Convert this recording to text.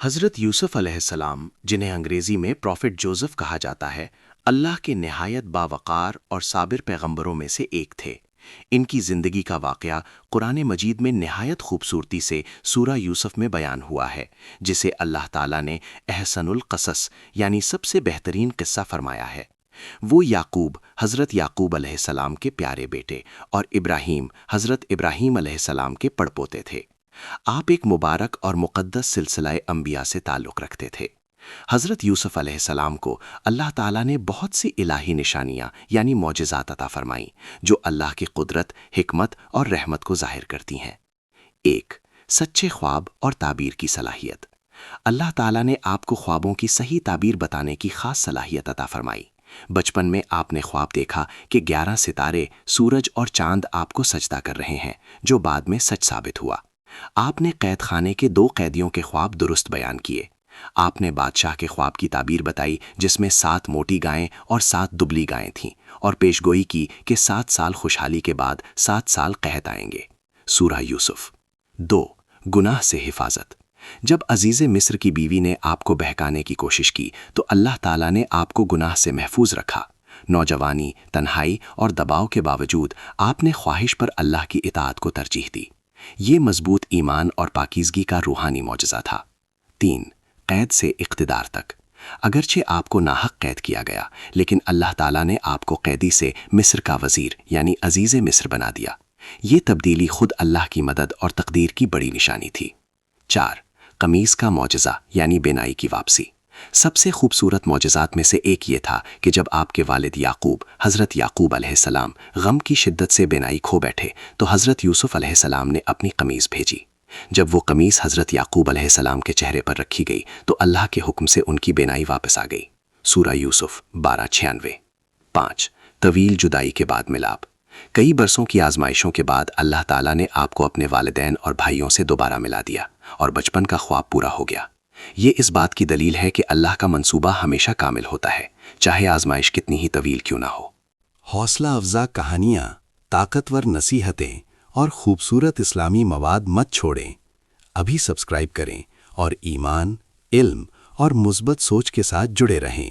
حضرت یوسف علیہ السلام، جنہیں انگریزی میں پروفٹ جوزف کہا جاتا ہے، اللہ کے نہایت باوقار اور صابر پیغمبروں میں سے ایک تھے۔ ان کی زندگی کا واقعہ قرآن مجید میں نہایت خوبصورتی سے سورہ یوسف میں بیان ہوا ہے، جسے اللہ تعالیٰ نے احسن القصص یعنی سب سے بہترین قصہ فرمایا ہے۔ وہ یعقوب، حضرت یعقوب علیہ السلام کے پیارے بیٹے، اور ابراہیم، حضرت ابراہیم علیہ السلام کے پڑپوتے تھے۔ آپ ایک مبارک اور مقدس سلسلہ انبیاء سے تعلق رکھتے تھے۔ حضرت یوسف علیہ السلام کو اللہ تعالیٰ نے بہت سی الہی نشانیاں یعنی معجزات عطا فرمائیں، جو اللہ کی قدرت، حکمت اور رحمت کو ظاہر کرتی ہیں۔ 1. سچے خواب اور تعبیر کی صلاحیت۔ اللہ تعالیٰ نے آپ کو خوابوں کی صحیح تعبیر بتانے کی خاص صلاحیت عطا فرمائی۔ بچپن میں آپ نے خواب دیکھا کہ 11 ستارے، سورج اور چاند آپ کو سجدہ کر رہے ہیں، جو بعد میں سچ ثابت ہوا۔ آپ نے قید خانے کے 2 قیدیوں کے خواب درست بیان کیے۔ آپ نے بادشاہ کے خواب کی تعبیر بتائی، جس میں 7 موٹی گائیں اور 7 دبلی گائیں تھیں، اور پیشگوئی کی کہ 7 سال خوشحالی کے بعد 7 سال قحط آئیں گے۔ سورہ یوسف۔ 2. گناہ سے حفاظت۔ جب عزیز مصر کی بیوی نے آپ کو بہکانے کی کوشش کی تو اللہ تعالیٰ نے آپ کو گناہ سے محفوظ رکھا۔ نوجوانی، تنہائی اور دباؤ کے باوجود آپ نے خواہش پر اللہ کی اطاعت کو ترجیح دی۔ یہ مضبوط ایمان اور پاکیزگی کا روحانی معجزہ تھا۔ 3. قید سے اقتدار تک۔ اگرچہ آپ کو ناحق قید کیا گیا، لیکن اللہ تعالیٰ نے آپ کو قیدی سے مصر کا وزیر یعنی عزیز مصر بنا دیا۔ یہ تبدیلی خود اللہ کی مدد اور تقدیر کی بڑی نشانی تھی۔ 4. قمیص کا معجزہ یعنی بینائی کی واپسی۔ سب سے خوبصورت معجزات میں سے ایک یہ تھا کہ جب آپ کے والد یعقوب، حضرت یعقوب علیہ السلام، غم کی شدت سے بینائی کھو بیٹھے تو حضرت یوسف علیہ السلام نے اپنی قمیص بھیجی۔ جب وہ قمیص حضرت یعقوب علیہ السلام کے چہرے پر رکھی گئی تو اللہ کے حکم سے ان کی بینائی واپس آ گئی۔ سورہ یوسف 12:96۔ 5. طویل جدائی کے بعد ملاپ۔ کئی برسوں کی آزمائشوں کے بعد اللہ تعالیٰ نے آپ کو اپنے والدین اور بھائیوں سے دوبارہ ملا دیا، اور بچپن کا خواب پورا ہو گیا۔ یہ اس بات کی دلیل ہے کہ اللہ کا منصوبہ ہمیشہ کامل ہوتا ہے، چاہے آزمائش کتنی ہی طویل کیوں نہ ہو۔ حوصلہ افزا کہانیاں، طاقتور نصیحتیں اور خوبصورت اسلامی مواد مت چھوڑیں۔ ابھی سبسکرائب کریں اور ایمان، علم اور مثبت سوچ کے ساتھ جڑے رہیں۔